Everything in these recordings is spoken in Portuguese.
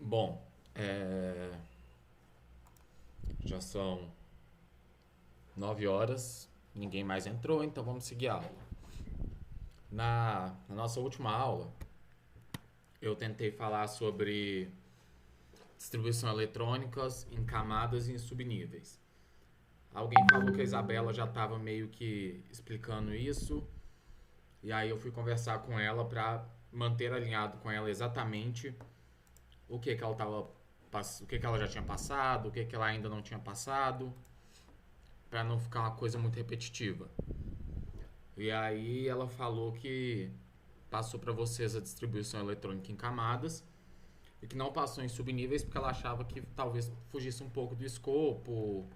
Bom, já são 9 horas, ninguém mais entrou, então vamos seguir a aula. Na nossa última aula, eu tentei falar sobre distribuição eletrônicas em camadas e em subníveis. Alguém falou que a Isabela já estava meio que explicando isso, e aí eu fui conversar com ela para manter alinhado com ela exatamente o que ela tava, o que ela já tinha passado, o que ela ainda não tinha passado, para não ficar uma coisa muito repetitiva. E aí ela falou que passou para vocês a distribuição eletrônica em camadas e que não passou em subníveis porque ela achava que talvez fugisse um pouco do escopo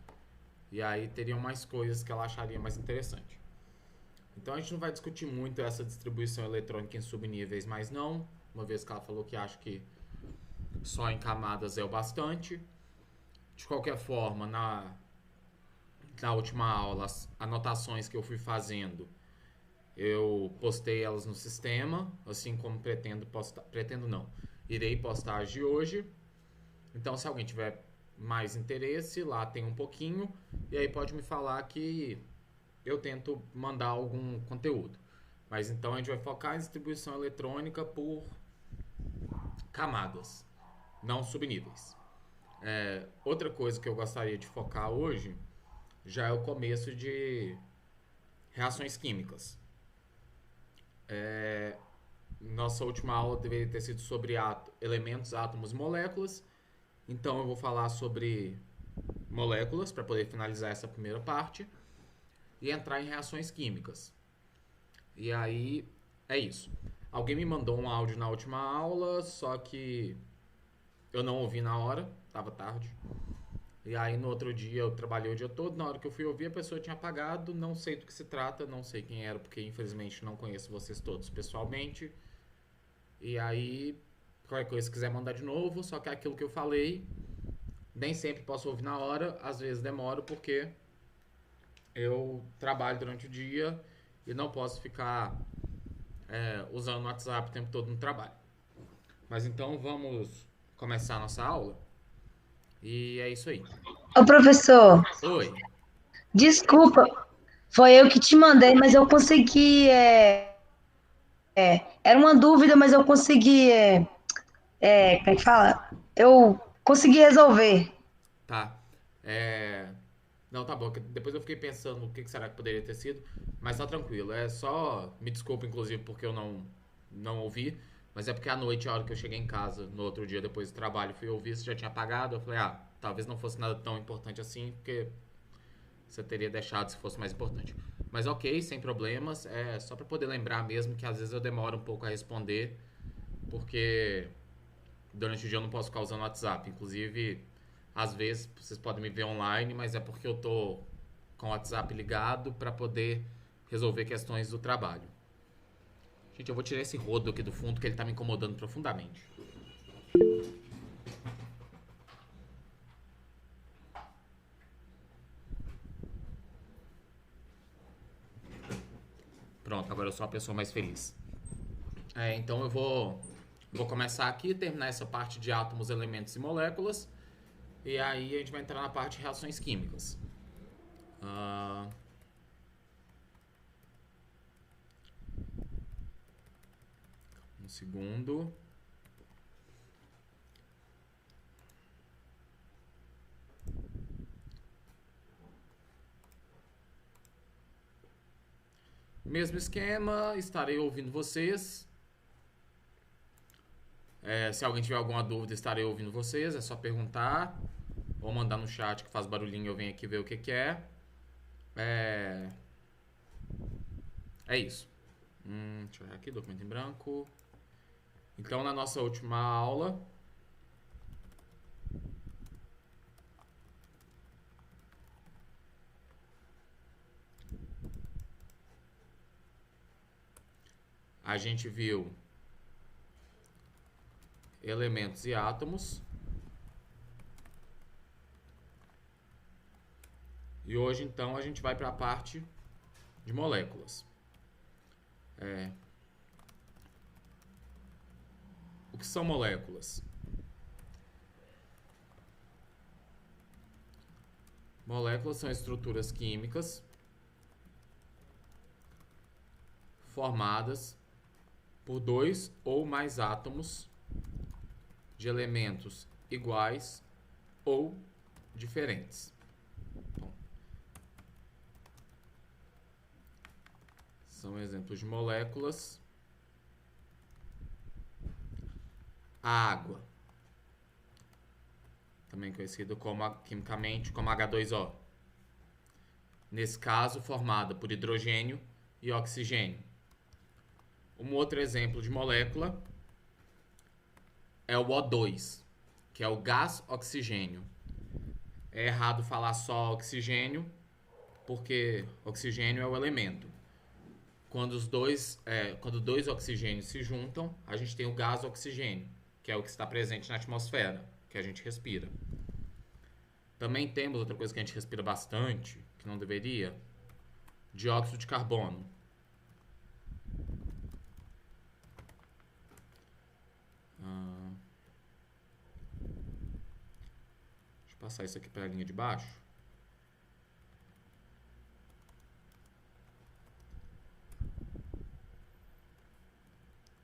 e aí teriam mais coisas que ela acharia mais interessante. Então a gente não vai discutir muito essa distribuição eletrônica em subníveis, mas não, uma vez que ela falou que acha que só em camadas é o bastante. De qualquer forma, na última aula, as anotações que eu fui fazendo, eu postei elas no sistema, assim como pretendo postar, pretendo não, irei postar as de hoje. Então, se alguém tiver mais interesse, lá tem um pouquinho, e aí pode me falar que eu tento mandar algum conteúdo. Mas então a gente vai focar em distribuição eletrônica por camadas, não subníveis. Outra coisa que eu gostaria de focar hoje já é o começo de reações químicas. Nossa última aula deveria ter sido sobre elementos, átomos e moléculas. Então eu vou falar sobre moléculas para poder finalizar essa primeira parte e entrar em reações químicas. E aí é isso. Alguém me mandou um áudio na última aula, só que eu não ouvi na hora, estava tarde. E aí no outro dia eu trabalhei o dia todo, na hora que eu fui ouvir a pessoa tinha apagado, não sei do que se trata, não sei quem era, porque infelizmente não conheço vocês todos pessoalmente. E aí, qualquer coisa se quiser mandar de novo, só que é aquilo que eu falei, nem sempre posso ouvir na hora, às vezes demoro porque eu trabalho durante o dia e não posso ficar usando o WhatsApp o tempo todo no trabalho. Mas então vamos começar a nossa aula e é isso aí. Ô, professor, Oi. desculpa, foi eu que te mandei, mas eu consegui. Era uma dúvida, mas eu consegui. Como é que fala? Eu consegui resolver. Tá. É... Não, tá bom. Depois eu fiquei pensando o que será que poderia ter sido, mas tá tranquilo. É só. Me desculpa, inclusive, porque eu não ouvi, mas é porque à noite, a hora que eu cheguei em casa, no outro dia depois do trabalho, fui ouvir se já tinha apagado. Eu falei, talvez não fosse nada tão importante assim, porque você teria deixado se fosse mais importante. Mas ok, sem problemas. É só pra poder lembrar mesmo que às vezes eu demoro um pouco a responder, porque durante o dia eu não posso ficar usando o WhatsApp. Inclusive, às vezes vocês podem me ver online, mas é porque eu tô com o WhatsApp ligado para poder resolver questões do trabalho. Gente, eu vou tirar esse rodo aqui do fundo que ele tá me incomodando profundamente. Pronto, agora eu sou a pessoa mais feliz. Então eu vou começar aqui, terminar essa parte de átomos, elementos e moléculas. E aí a gente vai entrar na parte de reações químicas. Ah, um segundo. Mesmo esquema, estarei ouvindo vocês. Se alguém tiver alguma dúvida, estarei ouvindo vocês. É só perguntar ou mandar no chat que faz barulhinho e eu venho aqui ver o que é. É, é isso. Deixa eu ver aqui, documento em branco. Então, na nossa última aula, a gente viu elementos e átomos. E hoje, então, a gente vai para a parte de moléculas. O que são moléculas? Moléculas são estruturas químicas formadas por dois ou mais átomos de elementos iguais ou diferentes. Bom, são exemplos de moléculas. A água, também conhecido quimicamente como H2O. Nesse caso, formada por hidrogênio e oxigênio. Um outro exemplo de molécula é o O2, que é o gás oxigênio. É errado falar só oxigênio, porque oxigênio é o elemento. Quando dois oxigênios se juntam, a gente tem o gás oxigênio, que é o que está presente na atmosfera, que a gente respira. Também temos outra coisa que a gente respira bastante, que não deveria, dióxido de carbono. Deixa eu passar isso aqui para a linha de baixo.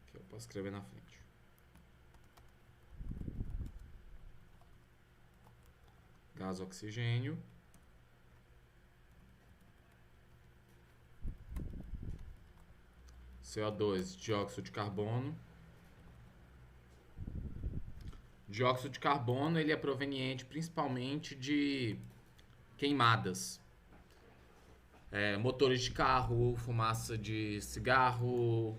Que eu posso escrever na frente. Gás oxigênio. CO2, dióxido de carbono. Dióxido de carbono ele é proveniente principalmente de queimadas. Motores de carro, fumaça de cigarro,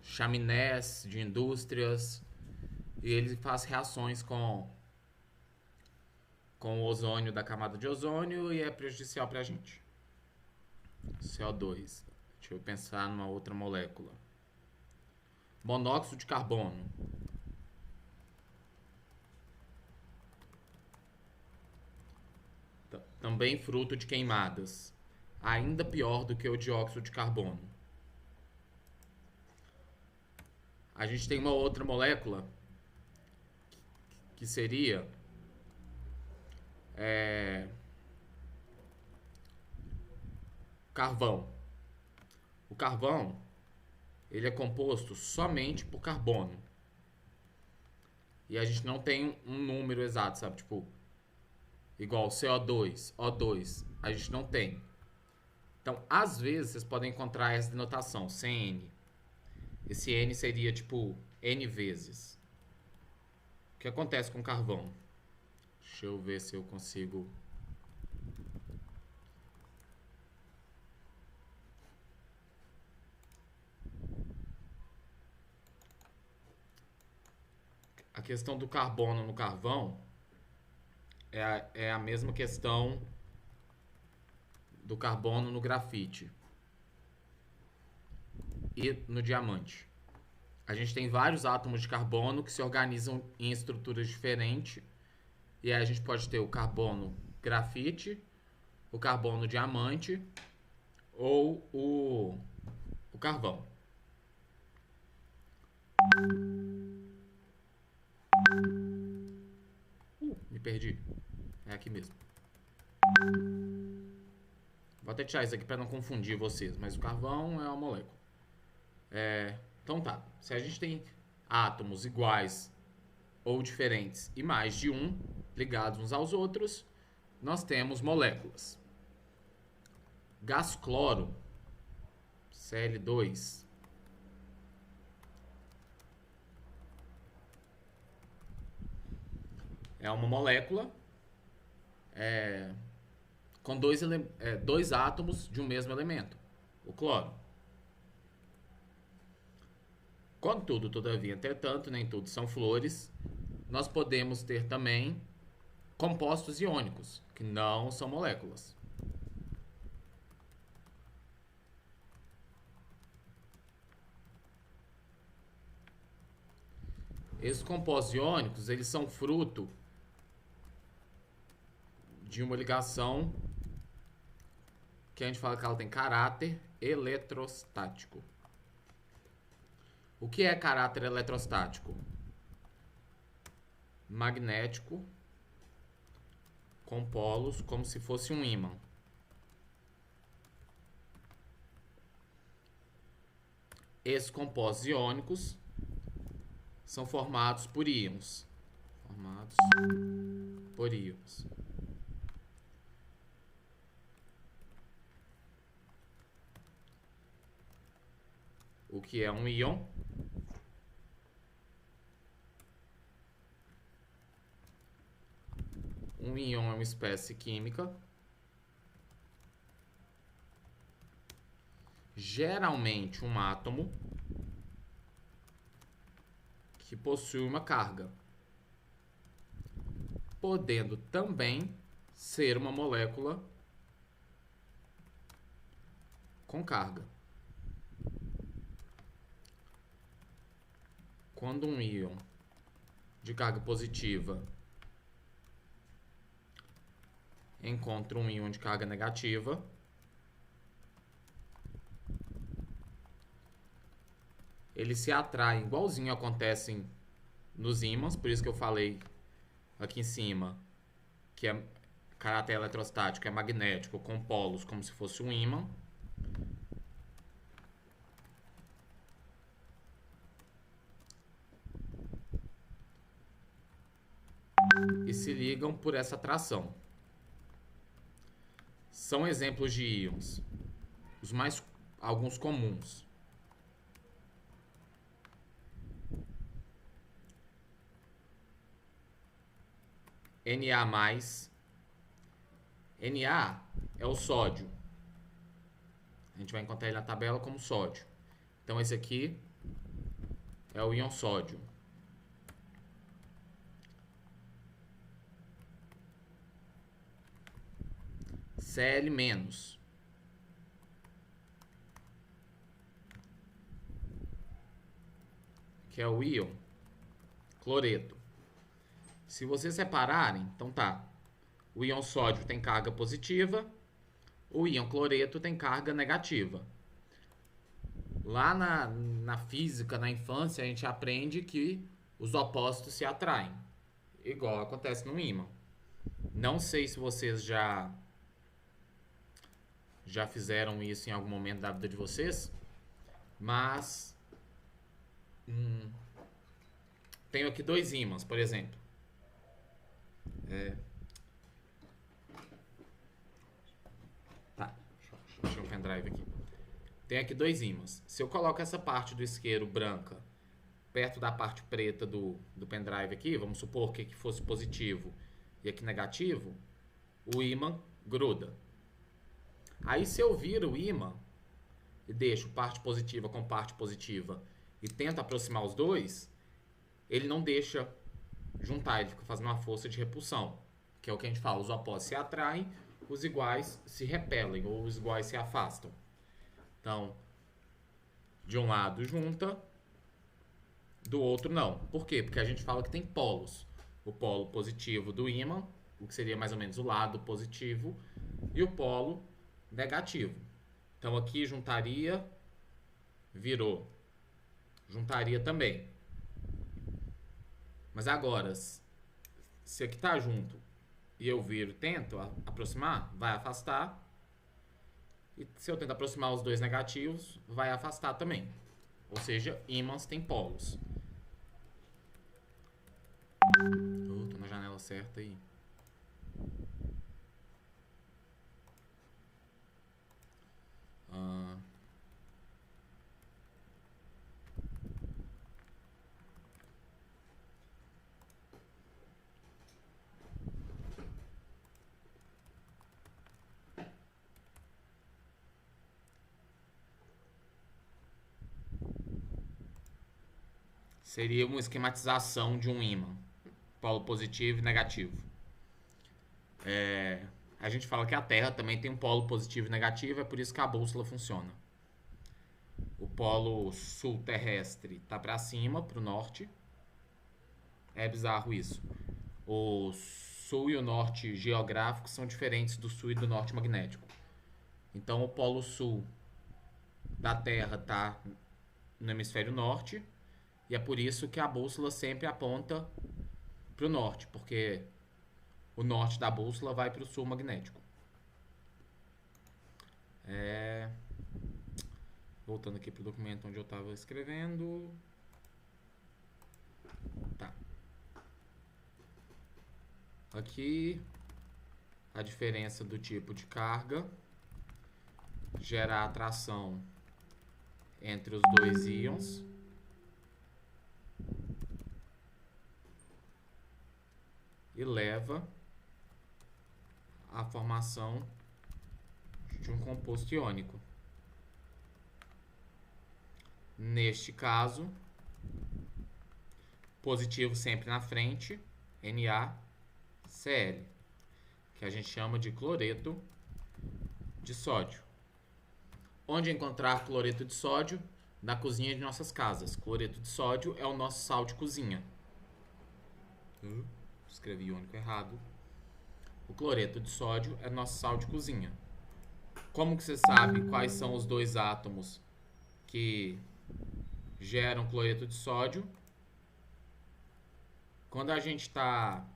chaminés de indústrias. E ele faz reações com o ozônio da camada de ozônio e é prejudicial para a gente. CO2. Deixa eu pensar numa outra molécula. Monóxido de carbono. Também fruto de queimadas. Ainda pior do que o dióxido de carbono. A gente tem uma outra molécula que seria carvão. O carvão ele é composto somente por carbono. E a gente não tem um número exato, sabe? Tipo, igual CO2, O2, a gente não tem. Então, às vezes, vocês podem encontrar essa denotação, CN. Esse N seria, tipo, N vezes. O que acontece com carvão? Deixa eu ver se eu consigo... A questão do carbono no carvão é a mesma questão do carbono no grafite e no diamante. A gente tem vários átomos de carbono que se organizam em estruturas diferentes. E aí a gente pode ter o carbono grafite, o carbono diamante ou o carvão. Me perdi. É aqui mesmo. Vou até tirar isso aqui para não confundir vocês, mas o carvão é uma molécula. Então tá, se a gente tem átomos iguais ou diferentes e mais de um ligados uns aos outros, nós temos moléculas. Gás cloro, Cl2, é uma molécula com dois átomos de um mesmo elemento, o cloro. Contudo, todavia, entretanto, nem tudo são flores. Nós podemos ter também compostos iônicos, que não são moléculas. Esses compostos iônicos, eles são fruto de uma ligação que a gente fala que ela tem caráter eletrostático. O que é caráter eletrostático? Magnético com polos como se fosse um ímã. Esses compostos iônicos são formados por íons. Formados por íons. O que é um íon? Um íon é uma espécie química, geralmente um átomo, que possui uma carga, podendo também ser uma molécula com carga. Quando um íon de carga positiva encontra um íon de carga negativa, eles se atraem, igualzinho acontecem nos ímãs, por isso que eu falei aqui em cima, que é caráter eletrostático, é magnético, com polos como se fosse um ímã. E se ligam por essa atração. São exemplos de íons, alguns comuns. Na+, Na é o sódio. A gente vai encontrar ele na tabela como sódio. Então esse aqui é o íon sódio. Cl-, que é o íon cloreto. Se vocês separarem, então tá. O íon sódio tem carga positiva, o íon cloreto tem carga negativa. Lá na física, na infância, a gente aprende que os opostos se atraem, igual acontece no ímã. Não sei se vocês já fizeram isso em algum momento da vida de vocês, mas tenho aqui 2 ímãs, por exemplo. Tá, deixa eu o pendrive aqui. Tem aqui 2 ímãs. Se eu coloco essa parte do isqueiro branca perto da parte preta do pendrive aqui, vamos supor que aqui fosse positivo e aqui negativo, o ímã gruda. Aí se eu viro o ímã e deixo parte positiva com parte positiva e tento aproximar os dois, ele não deixa juntar, ele fica fazendo uma força de repulsão, que é o que a gente fala, os opostos se atraem, os iguais se repelem ou os iguais se afastam. Então, de um lado junta, do outro não. Por quê? Porque a gente fala que tem polos. O polo positivo do ímã, o que seria mais ou menos o lado positivo, e o polo negativo. Então aqui juntaria, virou. Juntaria também. Mas agora, se aqui tá junto e eu viro, tento aproximar, vai afastar. E se eu tento aproximar os dois negativos, vai afastar também. Ou seja, ímãs têm polos. Tô na janela certa aí. Seria uma esquematização de um ímã. Polo positivo e negativo. A gente fala que a Terra também tem um polo positivo e negativo, é por isso que a bússola funciona. O polo sul terrestre está para cima, para o norte. É bizarro isso. O sul e o norte geográfico são diferentes do sul e do norte magnético. Então o polo sul da Terra está no hemisfério norte, e é por isso que a bússola sempre aponta para o norte, porque o norte da bússola vai para o sul magnético. Voltando aqui para o documento onde eu estava escrevendo. Tá. Aqui, a diferença do tipo de carga gera a atração entre os dois íons. E leva à formação de um composto iônico. Neste caso, positivo sempre na frente, NaCl, que a gente chama de cloreto de sódio. Onde encontrar cloreto de sódio? Na cozinha de nossas casas. Cloreto de sódio é o nosso sal de cozinha. Escrevi iônico errado. O cloreto de sódio é nosso sal de cozinha. Como que você sabe quais são os dois átomos que geram cloreto de sódio? Quando a gente está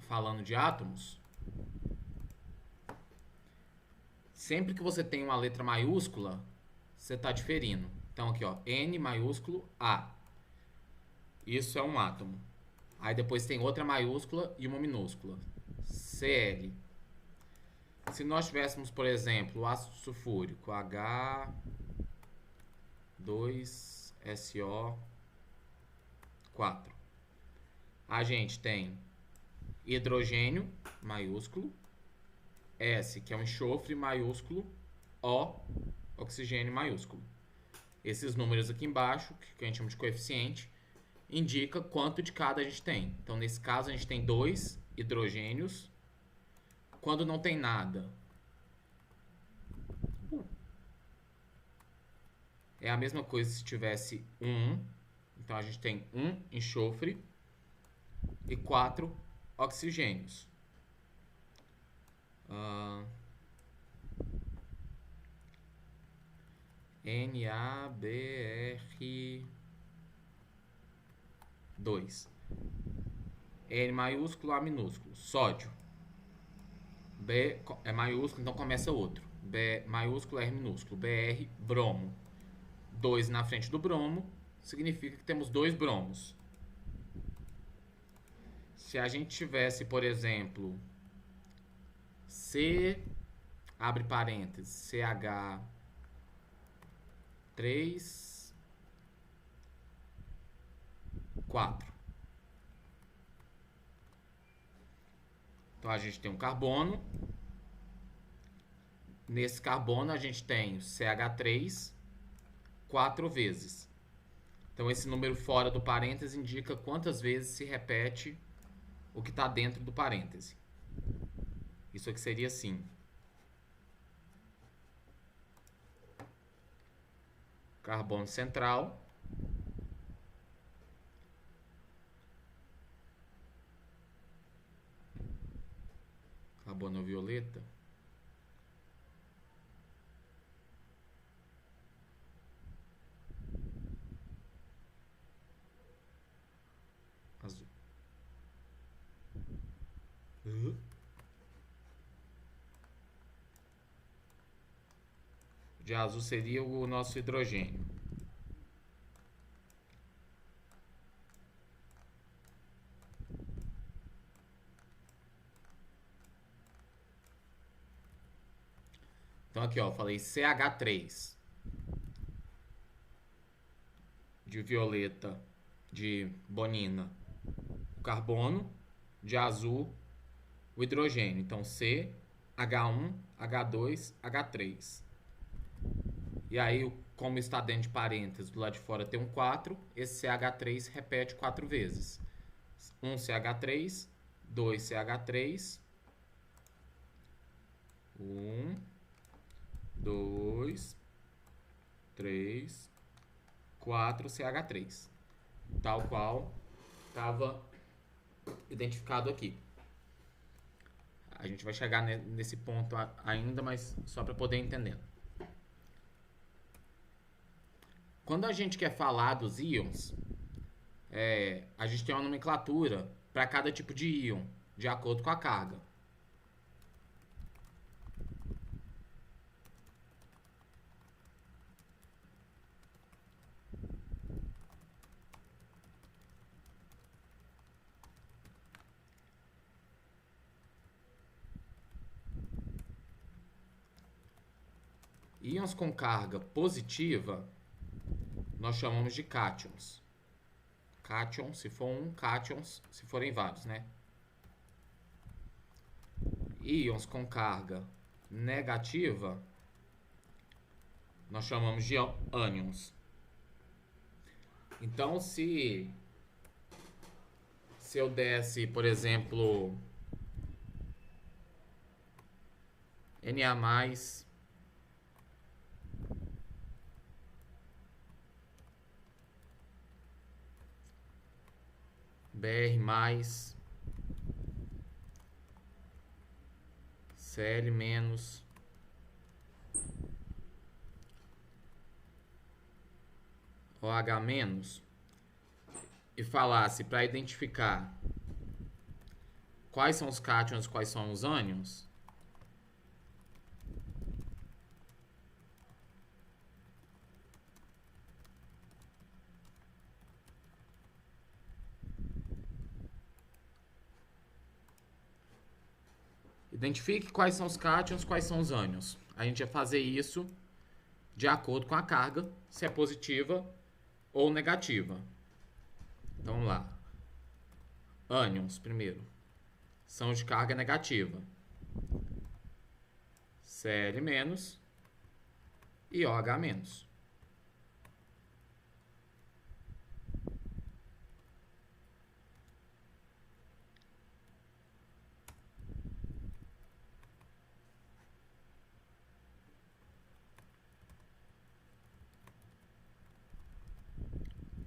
falando de átomos, sempre que você tem uma letra maiúscula, você está diferindo. Então aqui, ó, N maiúsculo A. Isso é um átomo. Aí depois tem outra maiúscula e uma minúscula. Cl. Se nós tivéssemos, por exemplo, o ácido sulfúrico H2SO4, a gente tem hidrogênio maiúsculo, S, que é um enxofre maiúsculo, O, oxigênio maiúsculo. Esses números aqui embaixo, que a gente chama de coeficiente, indica quanto de cada a gente tem. Então, nesse caso, a gente tem 2 hidrogênios. Quando não tem nada, é a mesma coisa se tivesse 1. Então, a gente tem 1 enxofre e 4 oxigênios. NaBr2. N maiúsculo, A minúsculo. Sódio. B é maiúsculo, então começa outro. B maiúsculo, R minúsculo. Br, bromo. 2 na frente do bromo significa que temos 2 bromos. Se a gente tivesse, por exemplo, C, abre parênteses, CH3, 4. Então, a gente tem um carbono. Nesse carbono, a gente tem o CH3 4 vezes. Então, esse número fora do parêntese indica quantas vezes se repete o que está dentro do parêntese. Isso aqui seria assim. Carbono central. Carbono violeta. Azul. De azul seria o nosso hidrogênio. Então aqui, ó, eu falei CH3. De violeta, de bonina, o carbono. De azul, o hidrogênio. Então C, H1, H2, H3. E aí, como está dentro de parênteses, do lado de fora tem um 4, esse CH3 repete 4 vezes. 1 CH3, 2 CH3, 1, 2, 3, 4 CH3. Tal qual estava identificado aqui. A gente vai chegar nesse ponto ainda, mas só para poder entender. Quando a gente quer falar dos íons, a gente tem uma nomenclatura para cada tipo de íon. de acordo com a carga. Íons com carga positiva nós chamamos de cátions. Cátion se for um, cátions se forem vários, né? Íons com carga negativa nós chamamos de ânions. Então, se eu desse, por exemplo, Na+, Br+, Cl-, OH-, e falasse para identificar quais são os cátions e quais são os ânions, identifique quais são os cátions, quais são os ânions. A gente vai fazer isso de acordo com a carga, se é positiva ou negativa. Então vamos lá. Ânions, primeiro, são de carga negativa. Cl- e OH-.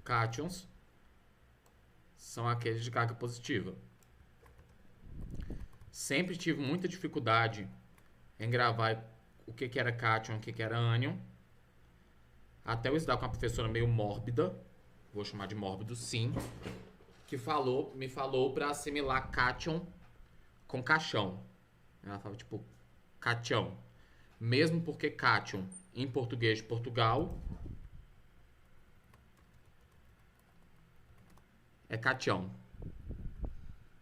Cátions são aqueles de carga positiva. Sempre tive muita dificuldade em gravar o que era cátion, o que era ânion. Até eu estudar com uma professora meio mórbida, vou chamar de mórbido sim, que me falou para assimilar cátion com caixão. Ela falava tipo cation. Mesmo porque cátion em português de Portugal é caixão.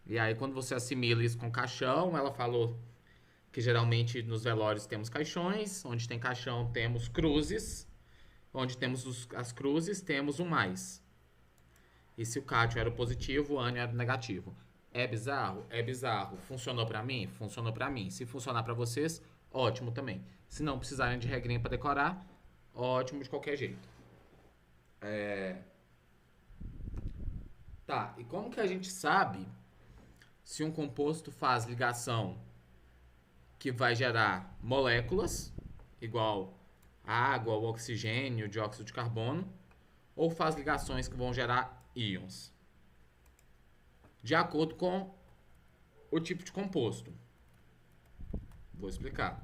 E aí quando você assimila isso com caixão, ela falou que geralmente nos velórios temos caixões, onde tem caixão temos cruzes, onde temos as cruzes temos um mais. E se o cátion era o positivo, o ânion era o negativo. É bizarro? É bizarro. Funcionou pra mim? Funcionou pra mim. Se funcionar pra vocês, ótimo também. Se não precisarem de regrinha pra decorar, ótimo de qualquer jeito. Tá, e como que a gente sabe se um composto faz ligação que vai gerar moléculas, igual a água, o oxigênio, o dióxido de carbono, ou faz ligações que vão gerar íons? De acordo com o tipo de composto. Vou explicar.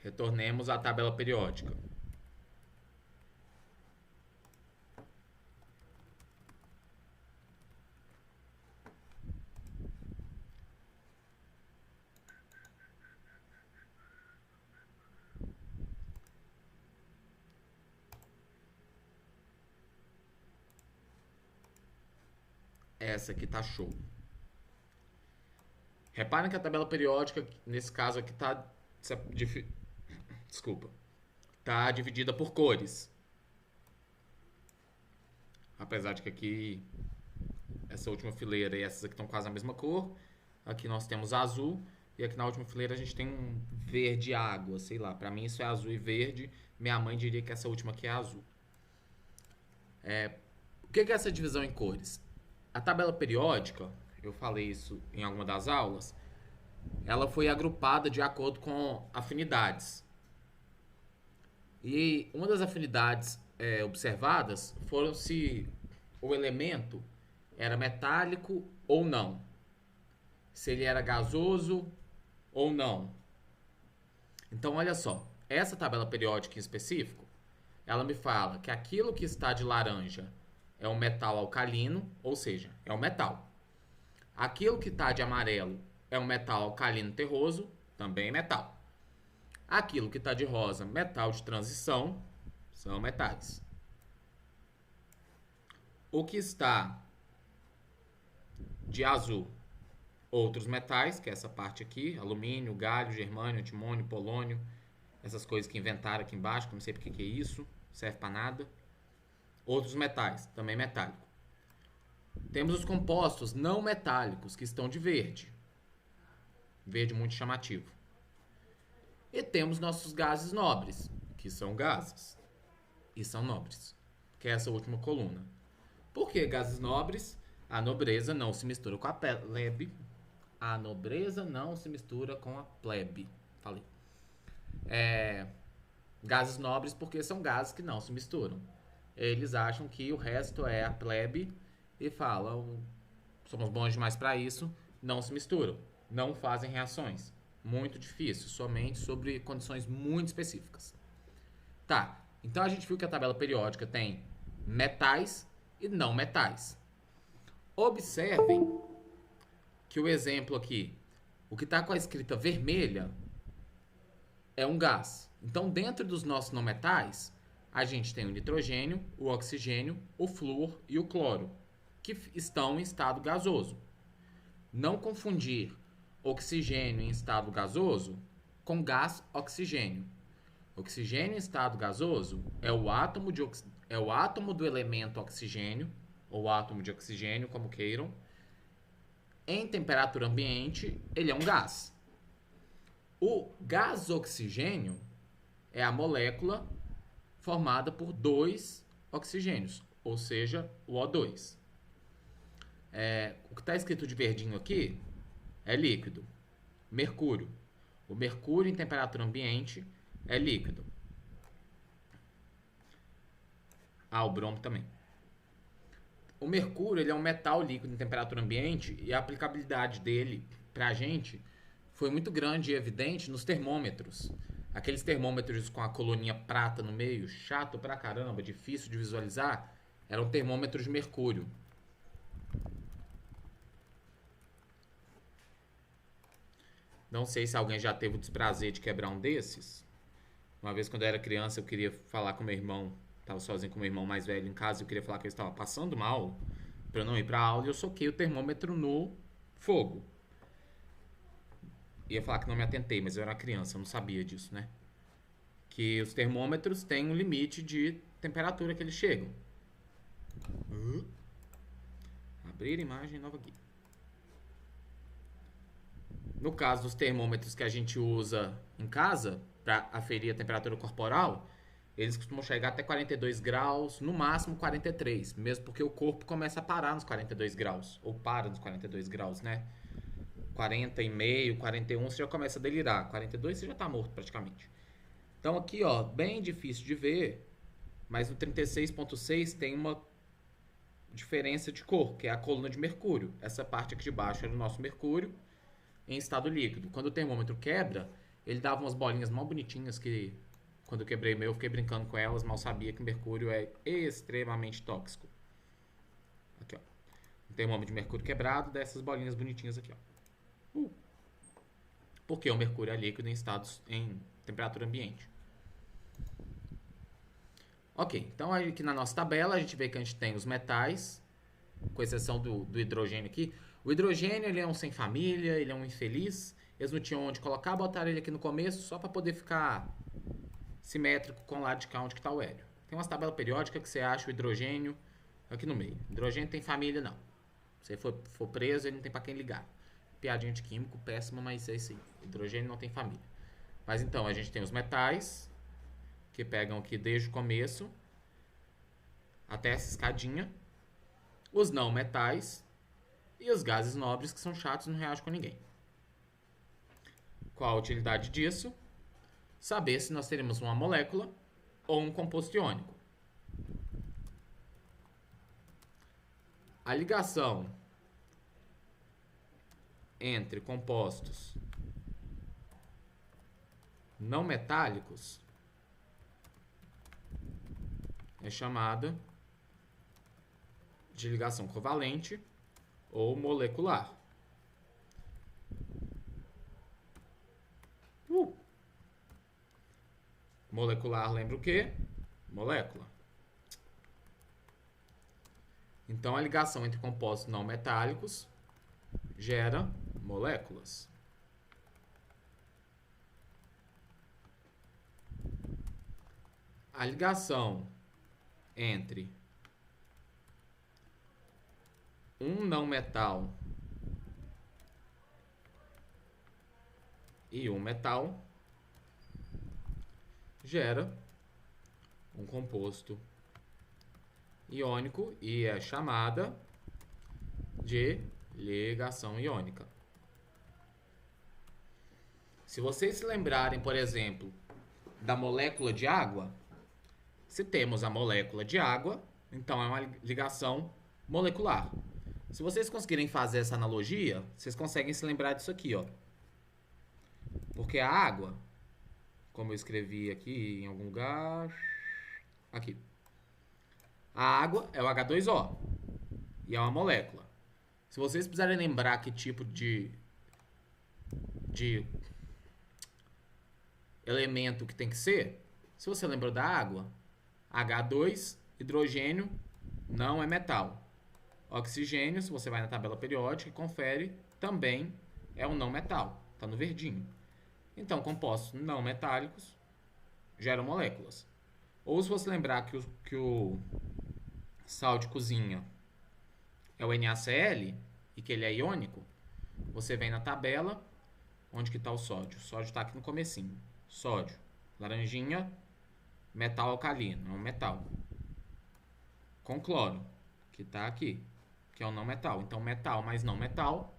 Retornemos à tabela periódica. Essa aqui tá show. Reparem que a tabela periódica, nesse caso aqui, tá dividida por cores. Apesar de que aqui, essa última fileira e essas aqui estão quase a mesma cor. Aqui nós temos azul. E aqui na última fileira a gente tem um verde água, sei lá. Pra mim isso é azul e verde. Minha mãe diria que essa última aqui é azul. O que é essa divisão em cores? A tabela periódica, eu falei isso em alguma das aulas, ela foi agrupada de acordo com afinidades. E uma das afinidades observadas foram se o elemento era metálico ou não, se ele era gasoso ou não. Então, olha só, essa tabela periódica em específico, ela me fala que aquilo que está de laranja é um metal alcalino, ou seja, é um metal. Aquilo que está de amarelo é um metal alcalino terroso, também é metal. Aquilo que está de rosa, metal de transição, são metais. O que está de azul, outros metais, que é essa parte aqui, alumínio, galho, germânio, antimônio, polônio, essas coisas que inventaram aqui embaixo, que eu não sei porque que é isso, serve para nada. Outros metais, também metálico. Temos os compostos não metálicos, que estão de verde. Verde muito chamativo. E temos nossos gases nobres, que são gases e são nobres, que é essa última coluna. Por que gases nobres? A nobreza não se mistura com a plebe. A nobreza não se mistura com a plebe. Falei. Gases nobres porque são gases que não se misturam. Eles acham que o resto é a plebe e falam, somos bons demais para isso, não se misturam, não fazem reações. Muito difícil, somente sobre condições muito específicas. Tá, então a gente viu que a tabela periódica tem metais e não metais. Observem que o exemplo aqui, o que está com a escrita vermelha é um gás. Então, dentro dos nossos não metais, a gente tem o nitrogênio, o oxigênio, o flúor e o cloro, que estão em estado gasoso. Não confundir oxigênio em estado gasoso com gás oxigênio. Oxigênio em estado gasoso é o átomo do elemento oxigênio, ou átomo de oxigênio, como queiram. Em temperatura ambiente, ele é um gás. O gás oxigênio é a molécula formada por dois oxigênios, ou seja, o O2. O que está escrito de verdinho aqui é líquido. Mercúrio. O mercúrio em temperatura ambiente é líquido. O bromo também. O mercúrio ele é um metal líquido em temperatura ambiente e a aplicabilidade dele para a gente foi muito grande e evidente nos termômetros. Aqueles termômetros com a coluninha prata no meio, chato pra caramba, difícil de visualizar, eram termômetros de mercúrio. Não sei se alguém já teve o desprazer de quebrar um desses. Uma vez, quando eu era criança, eu queria falar com meu irmão. Estava sozinho com meu irmão mais velho em casa. Eu queria falar que eu estava passando mal para não ir para a aula. E eu soquei o termômetro no fogo. Ia falar que não me atentei, mas eu era criança. Eu não sabia disso, né? Que os termômetros têm um limite de temperatura que eles chegam. Abrir imagem, nova guia. No caso dos termômetros que a gente usa em casa, para aferir a temperatura corporal, eles costumam chegar até 42 graus, no máximo 43, mesmo porque o corpo começa a parar nos 42 graus, ou para nos 42 graus, né? 40,5, 41 você já começa a delirar, 42 você já tá morto praticamente. Então aqui, ó, bem difícil de ver, mas no 36,6 tem uma diferença de cor, que é a coluna de mercúrio. Essa parte aqui de baixo era o nosso mercúrio em estado líquido. Quando o termômetro quebra, ele dava umas bolinhas mal bonitinhas que, quando eu quebrei meu, eu fiquei brincando com elas, mal sabia que o mercúrio é extremamente tóxico. Aqui, ó. Um termômetro de mercúrio quebrado, dessas bolinhas bonitinhas aqui, ó. Porque o mercúrio é líquido em temperatura ambiente. Ok, então aqui na nossa tabela a gente vê que a gente tem os metais, com exceção do hidrogênio aqui. O hidrogênio ele é um sem família, ele é um infeliz. Eles não tinham onde colocar, botaram ele aqui no começo só para poder ficar simétrico com o lado de cá onde está o hélio. Tem umas tabelas periódicas que você acha o hidrogênio aqui no meio. Hidrogênio tem família, não. Se você for preso, ele não tem para quem ligar. Piadinha de químico, péssima, mas é isso aí. Hidrogênio não tem família. Mas então, a gente tem os metais, que pegam aqui desde o começo até essa escadinha. Os não metais e os gases nobres, que são chatos e não reagem com ninguém. Qual a utilidade disso? Saber se nós teremos uma molécula ou um composto iônico. A ligação entre compostos não metálicos é chamada de ligação covalente ou molecular. Molecular lembra o quê? Molécula. Então, a ligação entre compostos não metálicos gera moléculas. A ligação entre um não metal e um metal gera um composto iônico e é chamada de ligação iônica. Se vocês se lembrarem, por exemplo, da molécula de água, se temos a molécula de água, então é uma ligação molecular. Se vocês conseguirem fazer essa analogia, vocês conseguem se lembrar disso aqui, ó. Porque a água, como eu escrevi aqui em algum lugar, aqui. A água é o H2O e é uma molécula. Se vocês precisarem lembrar que tipo de elemento que tem que ser, se você lembrou da água, H2, hidrogênio, não é metal. Oxigênio, se você vai na tabela periódica e confere, também é um não metal, está no verdinho. Então, compostos não metálicos geram moléculas. Ou se você lembrar que o sal de cozinha é o NaCl e que ele é iônico, você vem na tabela, onde que está o sódio? O sódio está aqui no comecinho. Sódio, laranjinha, metal alcalino, é um metal. Com cloro, que está aqui, que é um não metal. Então, metal mais não metal,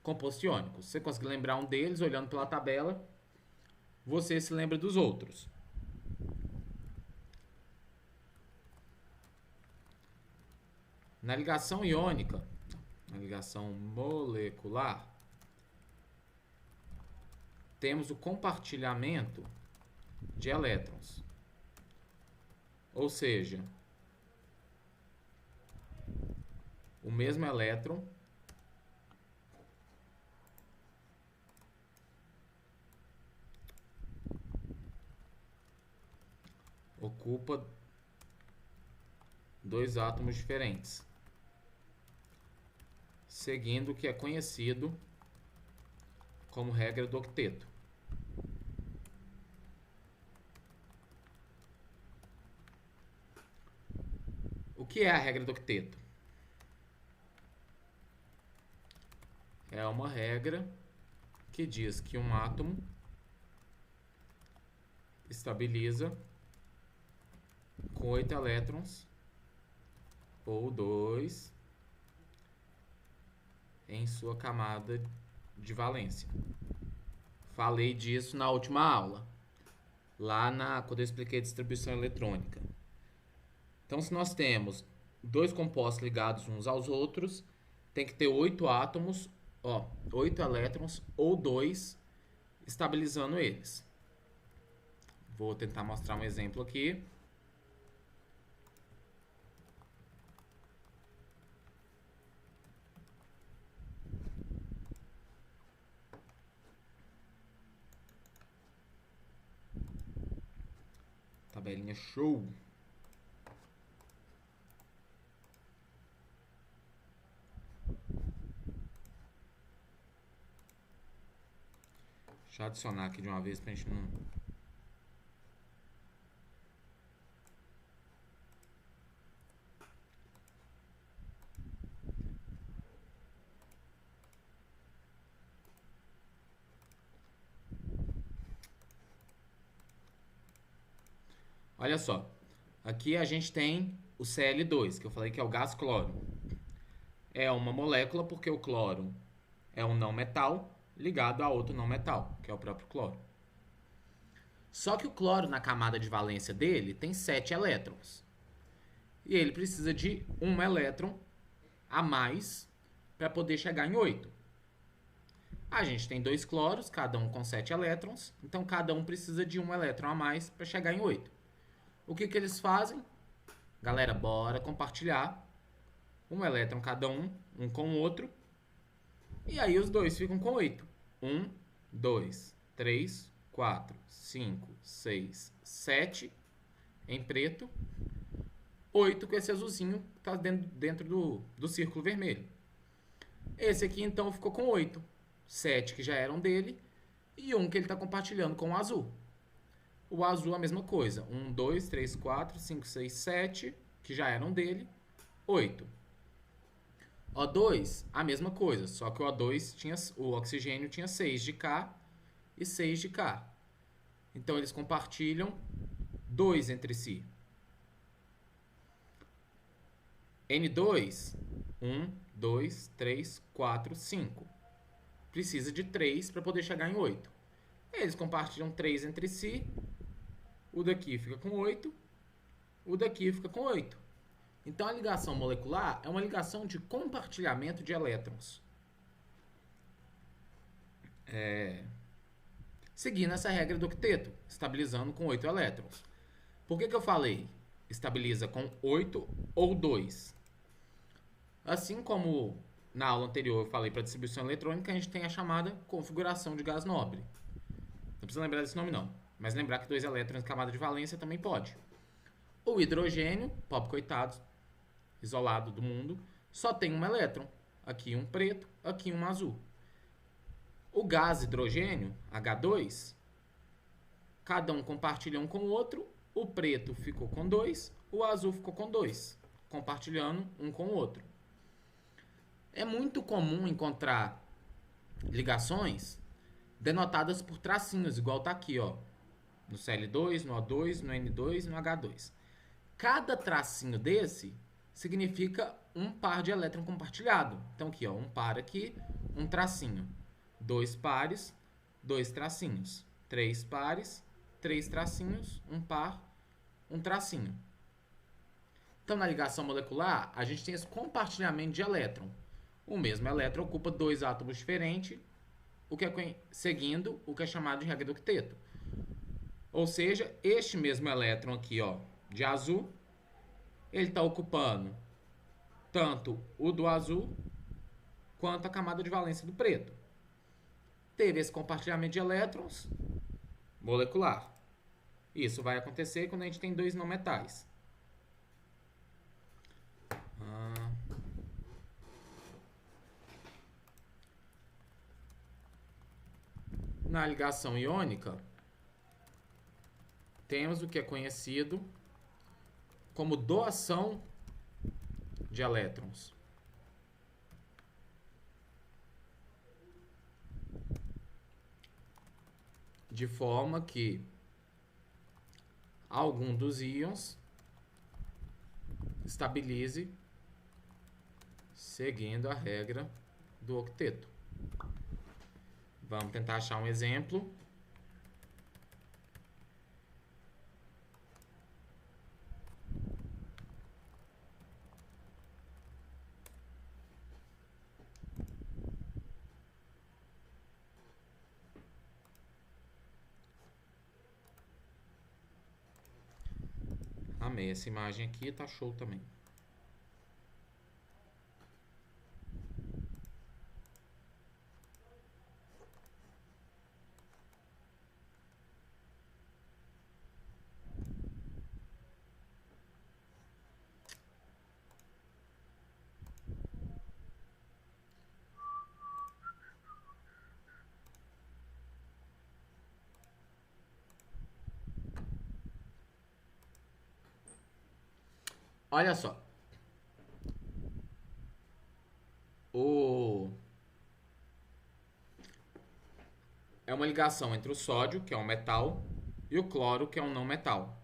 composto iônico. Se você conseguir lembrar um deles, olhando pela tabela, você se lembra dos outros. Na ligação iônica, na ligação molecular, temos o compartilhamento de elétrons. Ou seja, o mesmo elétron ocupa dois átomos diferentes, seguindo o que é conhecido como regra do octeto. O que é a regra do octeto? É uma regra que diz que um átomo estabiliza com 8 elétrons ou 2 em sua camada de valência. Falei disso na última aula, quando eu expliquei a distribuição eletrônica. Então, se nós temos dois compostos ligados uns aos outros, tem que ter 8 átomos, 8 elétrons ou 2 estabilizando eles. Vou tentar mostrar um exemplo aqui. Tabelinha show! Deixa eu adicionar aqui de uma vez pra gente não... Olha só, aqui a gente tem o Cl2, que eu falei que é o gás cloro. É uma molécula porque o cloro é um não metal ligado a outro não metal, que é o próprio cloro. Só que o cloro, na camada de valência dele, tem 7 elétrons. E ele precisa de um elétron a mais para poder chegar em 8. A gente tem 2 cloros, cada um com 7 elétrons, então cada um precisa de um elétron a mais para chegar em 8. O que eles fazem? Galera, bora compartilhar um elétron cada um com o outro, e aí os dois ficam com 8. 1, 2, 3, 4, 5, 6, 7 em preto, 8 com esse azulzinho que está dentro do círculo vermelho. Esse aqui então ficou com 8. 7 que já eram dele e 1 que ele está compartilhando com o azul. O azul a mesma coisa. 1, 2, 3, 4, 5, 6, 7 que já eram dele. 8. O2, a mesma coisa, só que o O2 tinha, o oxigênio tinha 6 de K e 6 de K. Então eles compartilham 2 entre si. N2, 1, 2, 3, 4, 5. Precisa de 3 para poder chegar em 8. Eles compartilham 3 entre si. O daqui fica com 8. O daqui fica com 8. Então a ligação molecular é uma ligação de compartilhamento de elétrons. Seguindo essa regra do octeto, estabilizando com 8 elétrons. Por que eu falei estabiliza com 8 ou 2? Assim como na aula anterior eu falei para distribuição eletrônica, a gente tem a chamada configuração de gás nobre. Não precisa lembrar desse nome não, mas lembrar que 2 elétrons em camada de valência também pode. O hidrogênio, pobre coitado, isolado do mundo, só tem um elétron. Aqui um preto, aqui um azul. O gás hidrogênio, H2, cada um compartilha um com o outro. O preto ficou com 2, o azul ficou com 2, compartilhando um com o outro. É muito comum encontrar ligações denotadas por tracinhos, igual tá aqui, ó, no Cl2, no O2, no N2 e no H2. Cada tracinho desse significa um par de elétron compartilhado. Então aqui, ó, um par aqui, um tracinho. 2 pares, 2 tracinhos. 3 pares, 3 tracinhos, um par, um tracinho. Então na ligação molecular, a gente tem esse compartilhamento de elétron. O mesmo elétron ocupa 2 átomos diferentes, seguindo o que é chamado de regra do octeto. Ou seja, este mesmo elétron aqui, ó, de azul, ele está ocupando tanto o do azul quanto a camada de valência do preto. Teve esse compartilhamento de elétrons molecular. Isso vai acontecer quando a gente tem 2 não metais. Na ligação iônica, temos o que é conhecido como doação de elétrons. De forma que algum dos íons estabilize seguindo a regra do octeto. Vamos tentar achar um exemplo. Amei essa imagem aqui, tá show também. Olha só. É uma ligação entre o sódio, que é um metal, e o cloro, que é um não metal.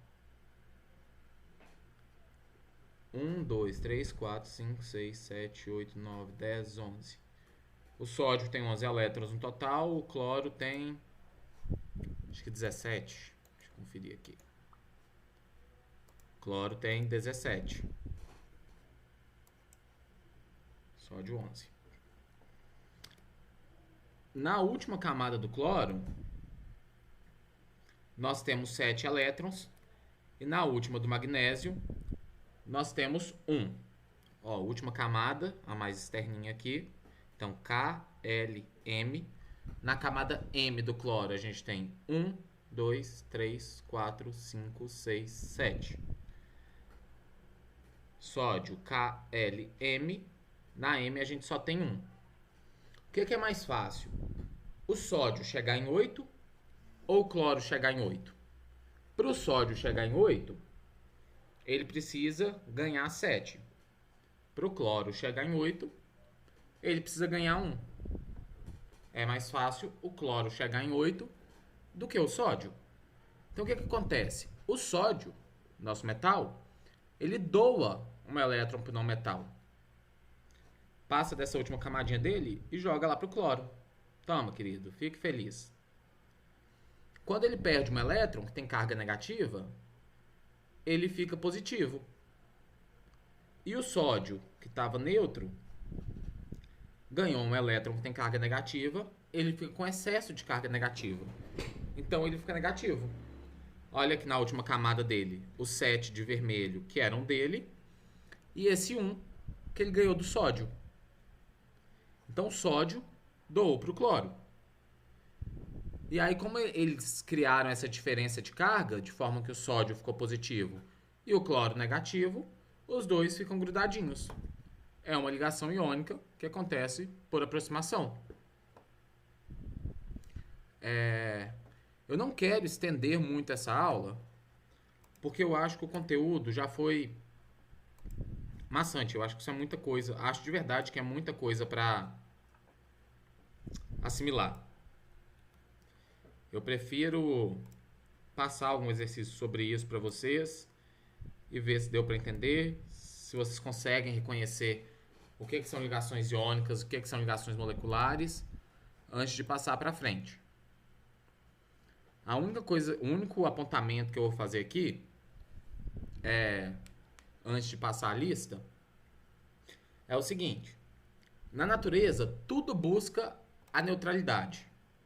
1, 2, 3, 4, 5, 6, 7, 8, 9, 10, 11. O sódio tem 11 elétrons no total, o cloro tem, acho que 17. Deixa eu conferir aqui. O cloro tem 17. Sódio 11. Na última camada do cloro, nós temos 7 elétrons. E na última do magnésio, nós temos 1. Ó, última camada, a mais externinha aqui. Então, KLM. Na camada M do cloro, a gente tem 1, 2, 3, 4, 5, 6, 7. Sódio KLM. Na M a gente só tem 1. O que é mais fácil? O sódio chegar em 8 ou o cloro chegar em 8? Para o sódio chegar em 8, ele precisa ganhar 7. Para o cloro chegar em 8, ele precisa ganhar 1. É mais fácil o cloro chegar em 8 do que o sódio. Então o que acontece? O sódio, nosso metal, ele doa um elétron para o não metal. Passa dessa última camadinha dele e joga lá para o cloro. Toma, querido, fique feliz. Quando ele perde um elétron, que tem carga negativa, ele fica positivo. E o sódio, que estava neutro, ganhou um elétron que tem carga negativa, ele fica com excesso de carga negativa. Então ele fica negativo. Olha aqui na última camada dele, os 7 de vermelho que eram dele, e esse 1 que ele ganhou do sódio. Então o sódio doou para o cloro. E aí, como eles criaram essa diferença de carga, de forma que o sódio ficou positivo e o cloro negativo, os dois ficam grudadinhos. É uma ligação iônica que acontece por aproximação. Eu não quero estender muito essa aula, porque eu acho que o conteúdo já foi maçante. Eu acho que isso é muita coisa. Acho de verdade que é muita coisa para assimilar. Eu prefiro passar algum exercício sobre isso para vocês e ver se deu para entender, se vocês conseguem reconhecer o que são ligações iônicas, o que são ligações moleculares, antes de passar para frente. O único apontamento que eu vou fazer aqui antes de passar a lista, é o seguinte: na natureza, tudo busca a neutralidade.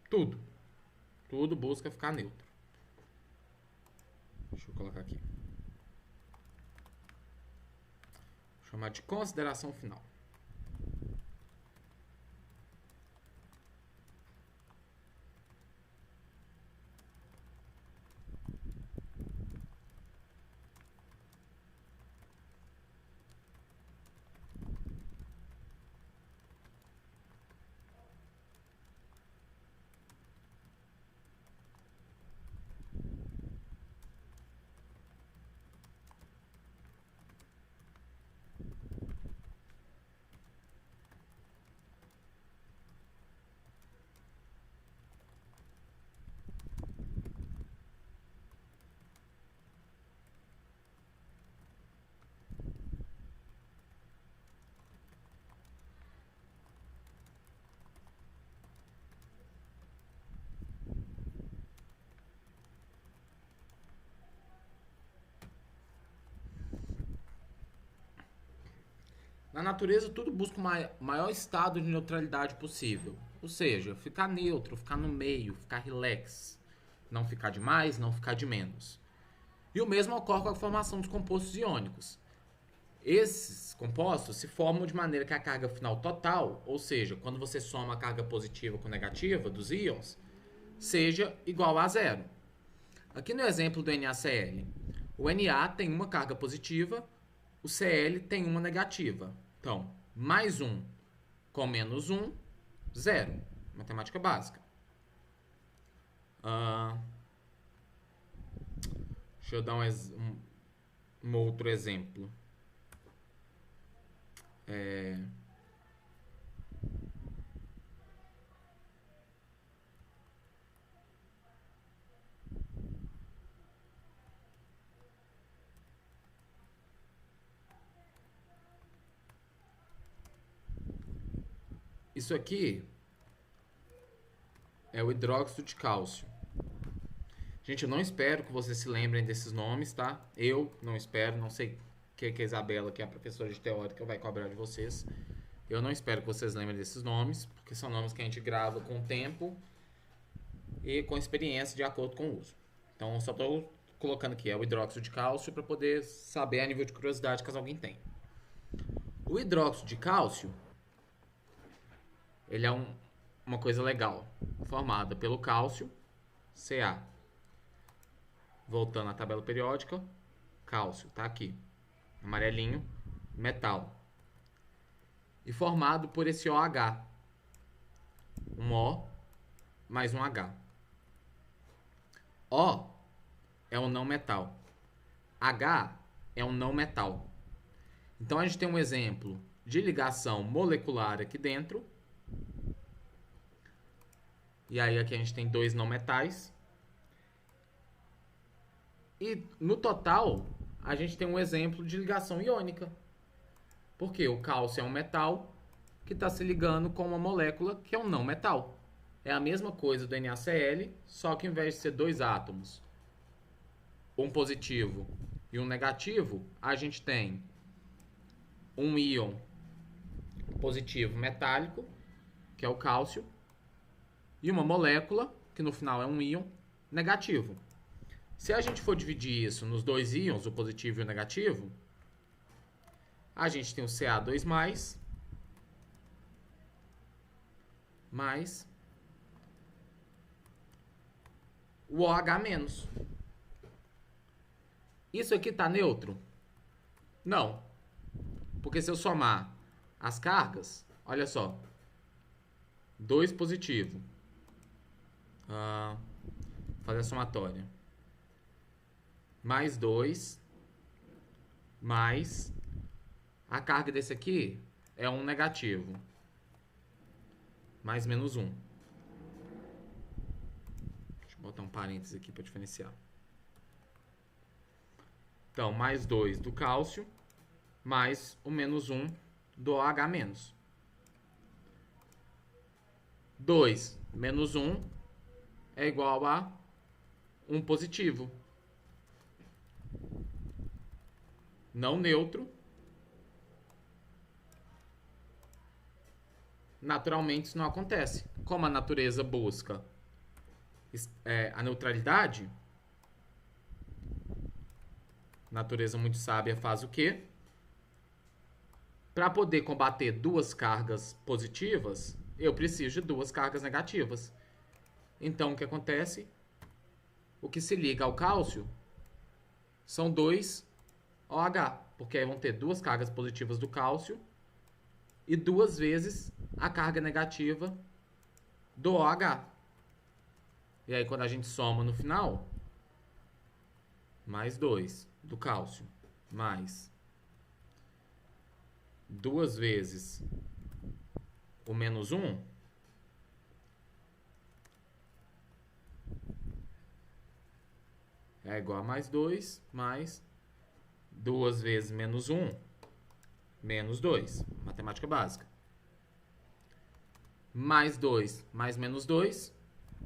Tudo busca ficar neutro. Deixa eu colocar aqui. Vou chamar de consideração final. Na natureza, tudo busca o maior estado de neutralidade possível. Ou seja, ficar neutro, ficar no meio, ficar relax. Não ficar de mais, não ficar de menos. E o mesmo ocorre com a formação dos compostos iônicos. Esses compostos se formam de maneira que a carga final total, ou seja, quando você soma a carga positiva com negativa dos íons, seja igual a zero. Aqui no exemplo do NaCl, o Na tem uma carga positiva, o Cl tem uma negativa. Então, mais 1 com menos 1, 0. Matemática básica. Deixa eu dar um outro exemplo. Isso aqui é o hidróxido de cálcio. Gente, eu não espero que vocês se lembrem desses nomes, tá? Eu não espero, não sei o que a Isabela, que é a professora de teórica, vai cobrar de vocês. Eu não espero que vocês lembrem desses nomes, porque são nomes que a gente grava com o tempo e com experiência de acordo com o uso. Então, eu só estou colocando aqui, é o hidróxido de cálcio, para poder saber a nível de curiosidade caso alguém tenha. O hidróxido de cálcio, ele é uma coisa legal, formada pelo cálcio, Ca. Voltando à tabela periódica, cálcio, tá aqui, amarelinho, metal. E formado por esse OH, um O mais um H. O é um não metal, H é um não metal. Então a gente tem um exemplo de ligação molecular aqui dentro. E aí aqui a gente tem dois não metais. E no total a gente tem um exemplo de ligação iônica. Porque o cálcio é um metal que está se ligando com uma molécula que é um não metal. É a mesma coisa do NaCl, só que ao invés de ser dois átomos, um positivo e um negativo, a gente tem um íon positivo metálico, que é o cálcio, e uma molécula, que no final é um íon negativo. Se a gente for dividir isso nos dois íons, o positivo e o negativo, a gente tem o Ca2+, mais o OH-. Isso aqui está neutro? Não. Porque se eu somar as cargas, olha só, 2 positivo, fazer a somatória, mais 2, mais a carga desse aqui é um negativo, mais menos 1. Deixa eu botar um parênteses aqui para diferenciar. Então, mais 2 do cálcio, mais o menos 1 do OH-. 2 menos 1 é igual a 1 positivo. Não neutro. Naturalmente isso não acontece. Como a natureza busca a neutralidade, natureza muito sábia faz o quê? Para poder combater duas cargas positivas, eu preciso de duas cargas negativas. Então, o que acontece? O que se liga ao cálcio são dois OH, porque aí vão ter duas cargas positivas do cálcio e duas vezes a carga negativa do OH. E aí, quando a gente soma no final, mais 2 do cálcio, mais duas vezes o menos 1, é igual a mais 2, mais 2 vezes menos 1, menos 2. Matemática básica. Mais 2 mais menos 2,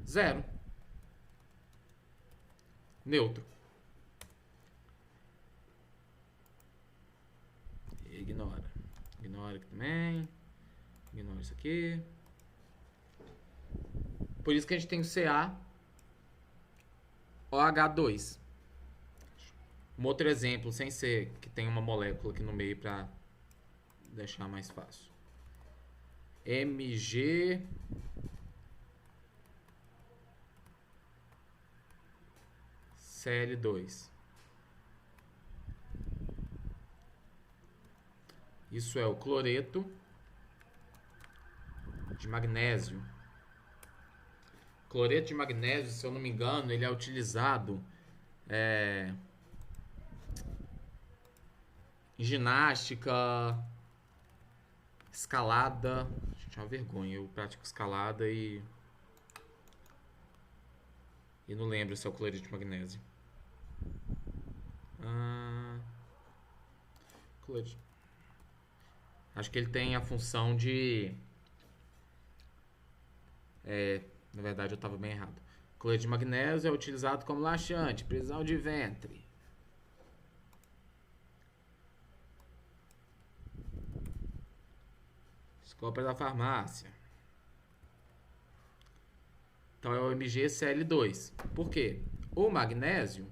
0. Neutro. Ignora. Ignora aqui também. Ignora isso aqui. Por isso que a gente tem o CaOH2. Um outro exemplo, sem ser que tem uma molécula aqui no meio para deixar mais fácil. MgCl2. Isso é o cloreto de magnésio. Cloreto de magnésio, se eu não me engano, ele é utilizado em ginástica, escalada. Gente, é uma vergonha. Eu pratico escalada e não lembro se é o cloreto de magnésio. Cloreto. Acho que ele tem a função de... na verdade, eu estava bem errado. Cloreto de magnésio é utilizado como laxante, prisão de ventre. Compra da farmácia. Então é o MgCl2. Por quê? O magnésio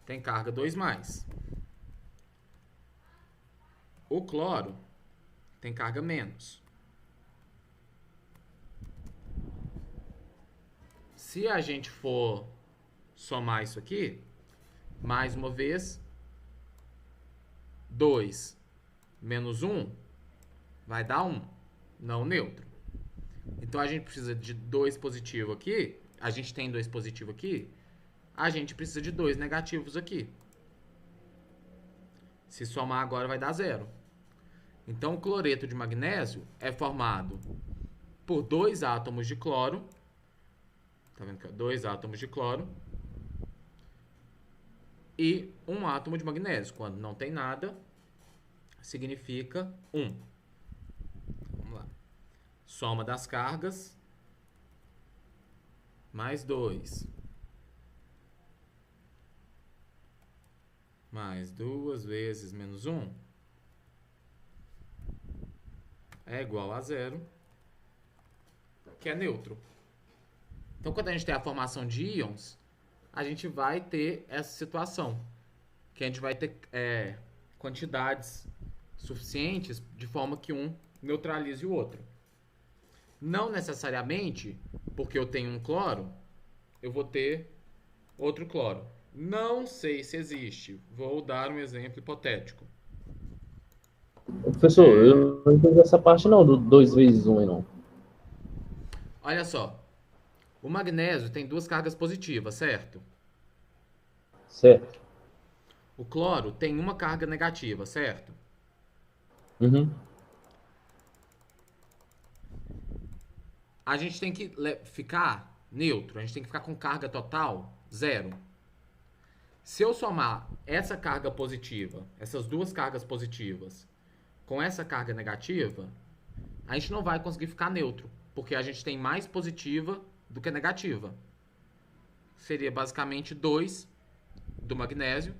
tem carga 2+. O cloro tem carga menos. Se a gente for somar isso aqui, mais uma vez, 2 menos 1 vai dar 1, não neutro. Então a gente precisa de 2 positivo aqui, a gente tem 2 positivo aqui, a gente precisa de 2 negativos aqui. Se somar agora vai dar 0. Então o cloreto de magnésio é formado por 2 átomos de cloro. Tá vendo aqui? 2 átomos de cloro e 1 átomo de magnésio. Quando não tem nada, significa 1. Vamos lá. Soma das cargas, mais 2. Mais 2 vezes menos 1 é igual a 0, que é neutro. Então, quando a gente tem a formação de íons, a gente vai ter essa situação, que a gente vai ter quantidades suficientes de forma que um neutralize o outro. Não necessariamente, porque eu tenho um cloro, eu vou ter outro cloro. Não sei se existe. Vou dar um exemplo hipotético. Professor, eu não entendi essa parte não, do 2 vezes 1 aí não. Olha só. O magnésio tem 2 cargas positivas, certo? Certo. O cloro tem 1 carga negativa, certo? Uhum. A gente tem que ficar neutro, a gente tem que ficar com carga total 0. Se eu somar essa carga positiva, essas 2 cargas positivas, com essa carga negativa, a gente não vai conseguir ficar neutro, porque a gente tem mais positiva do que negativa. Seria basicamente 2 do magnésio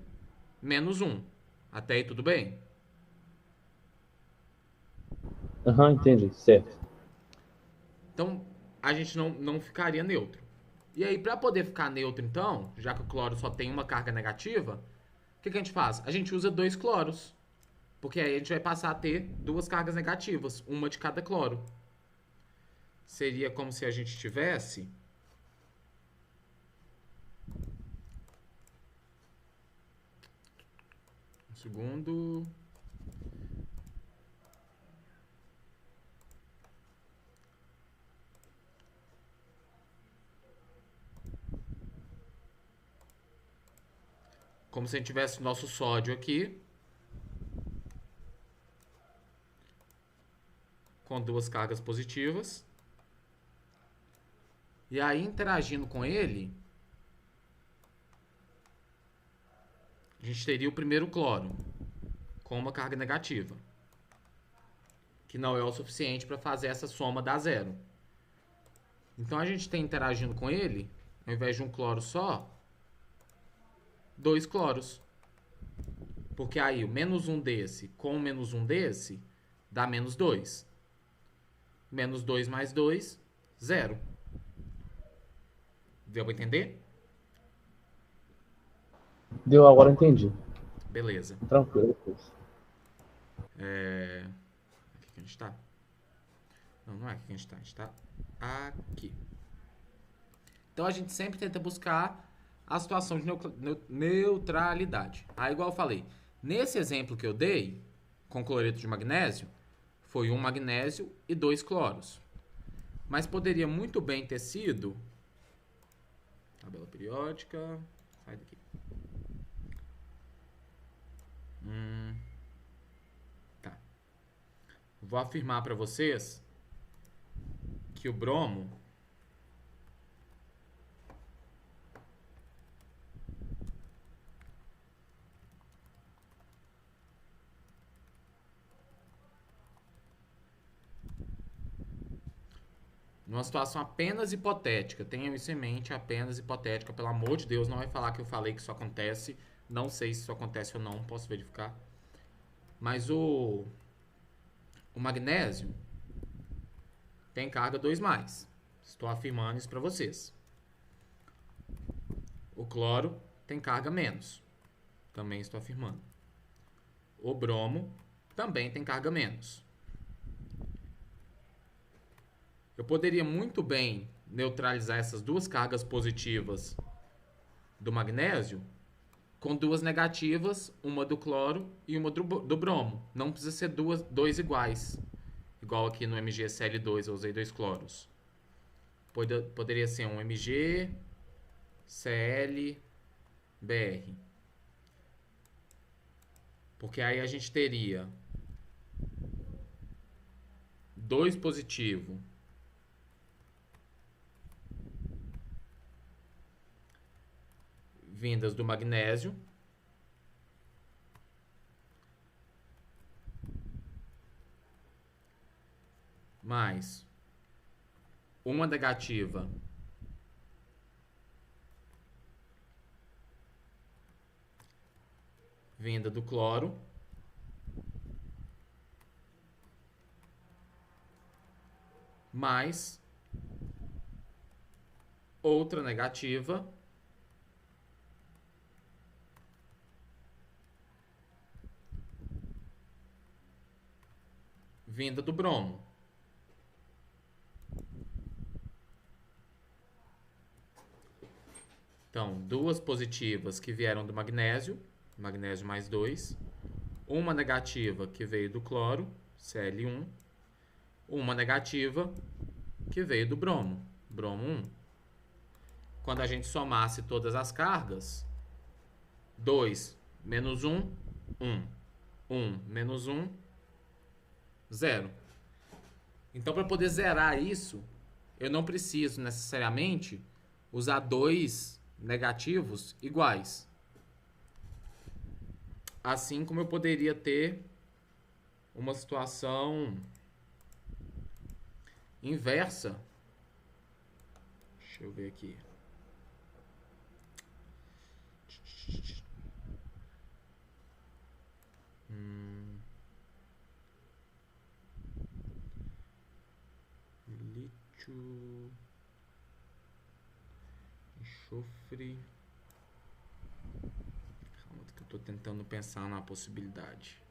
menos 1. Até aí tudo bem? Aham, entendi, certo. Então, a gente não ficaria neutro. E aí, para poder ficar neutro, então, já que o cloro só tem 1 carga negativa, o que a gente faz? A gente usa 2 cloros. Porque aí a gente vai passar a ter 2 cargas negativas, uma de cada cloro. Seria como se a gente tivesse... Um segundo... Como se a gente tivesse o nosso sódio aqui, com 2 cargas positivas. E aí, interagindo com ele, a gente teria o primeiro cloro, com 1 carga negativa, que não é o suficiente para fazer essa soma dar 0. Então, a gente tem interagindo com ele, ao invés de um cloro só, 2 cloros. Porque aí, o menos 1 desse com o menos 1 desse, dá menos 2. Menos 2 mais 2, 0. Deu pra entender? Deu, agora entendi. Beleza. Tranquilo, professor. Aqui que a gente tá? Não é aqui que a gente tá. A gente tá aqui. Então, a gente sempre tenta buscar a situação de neutralidade. Aí, igual eu falei, nesse exemplo que eu dei, com cloreto de magnésio, foi 1 magnésio e 2 cloros. Mas poderia muito bem ter sido... Tabela periódica... Sai daqui. Tá. Vou afirmar para vocês que o bromo numa situação apenas hipotética, tenham isso em mente, apenas hipotética, pelo amor de Deus, não vai falar que eu falei que isso acontece, não sei se isso acontece ou não, posso verificar. Mas o magnésio tem carga 2+. Estou afirmando isso para vocês. O cloro tem carga menos. Também estou afirmando. O bromo também tem carga menos. Eu poderia muito bem neutralizar essas duas cargas positivas do magnésio com duas negativas, uma do cloro e uma do bromo. Não precisa ser dois iguais. Igual aqui no MgCl2, eu usei 2 cloros. Poderia ser um MgClBr. Porque aí a gente teria 2 positivo vindas do magnésio mais uma negativa vinda do cloro mais outra negativa vinda do bromo. Então, duas positivas que vieram do magnésio mais 2. Uma negativa que veio do cloro, Cl1. Uma negativa que veio do bromo, bromo 1. Quando a gente somasse todas as cargas, 2 menos 1, 1. 1 menos 1, 0. Então, para poder zerar isso, eu não preciso necessariamente usar 2 negativos iguais. Assim como eu poderia ter uma situação inversa. Deixa eu ver aqui. Lítio, enxofre. Calma que eu tô tentando pensar na possibilidade.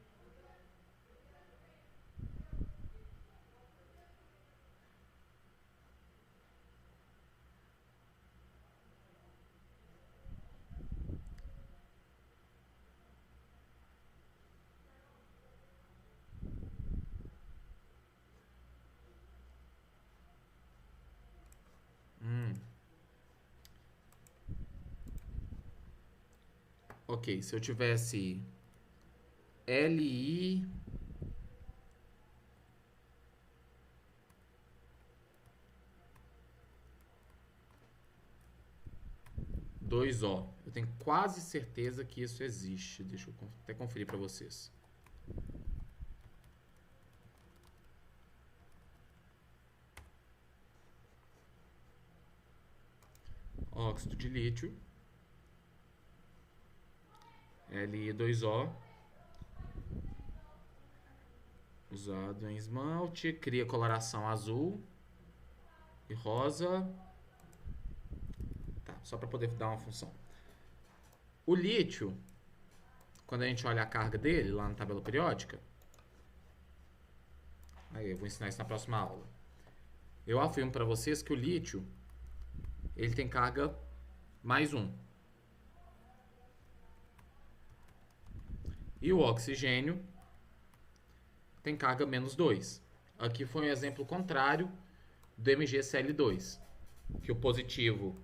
Ok, se eu tivesse Li dois O, eu tenho quase certeza que isso existe. Deixa eu até conferir para vocês. Óxido de lítio, Li2O, usado em esmalte, cria coloração azul e rosa. Tá, só para poder dar uma função. O lítio, quando a gente olha a carga dele lá na tabela periódica, aí eu vou ensinar isso na próxima aula. Eu afirmo para vocês que o lítio ele tem carga mais 1. E o oxigênio tem carga menos 2. Aqui foi um exemplo contrário do MgCl2, que o positivo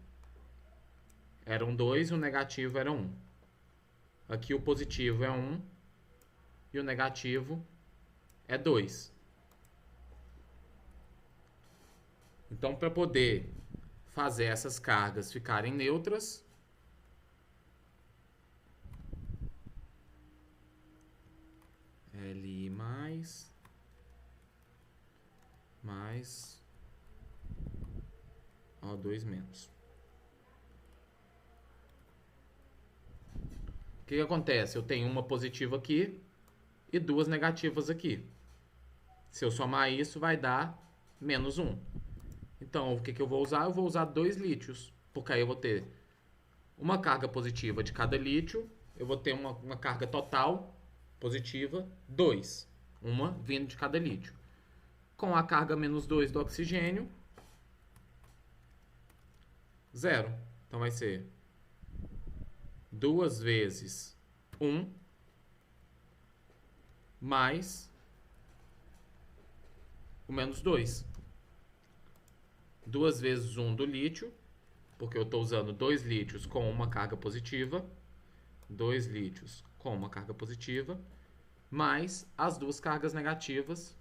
era um 2 e o negativo era 1. Aqui o positivo é 1 e o negativo é 2. Então, para poder fazer essas cargas ficarem neutras, Li mais O2 menos. O que acontece? Eu tenho uma positiva aqui e 2 negativas aqui. Se eu somar isso, vai dar menos 1. Então, o que eu vou usar? Eu vou usar 2 lítios, porque aí eu vou ter uma carga positiva de cada lítio, eu vou ter uma carga total positiva 2, uma vindo de cada lítio. Com a carga menos 2 do oxigênio, 0. Então vai ser 2 vezes 1 mais o menos 2. 2 vezes 1 do lítio, porque eu estou usando 2 lítios com uma carga positiva, 2 lítios com uma carga positiva, mais as 2 cargas negativas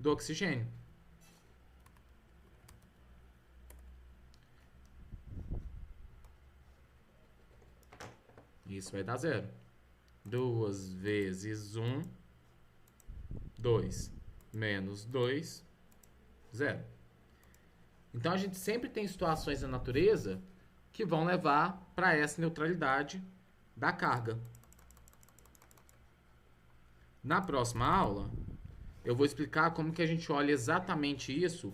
do oxigênio. Isso vai dar 0. 2 vezes 1, 2, menos 2, 0. Então, a gente sempre tem situações na natureza que vão levar para essa neutralidade da carga. Na próxima aula, eu vou explicar como que a gente olha exatamente isso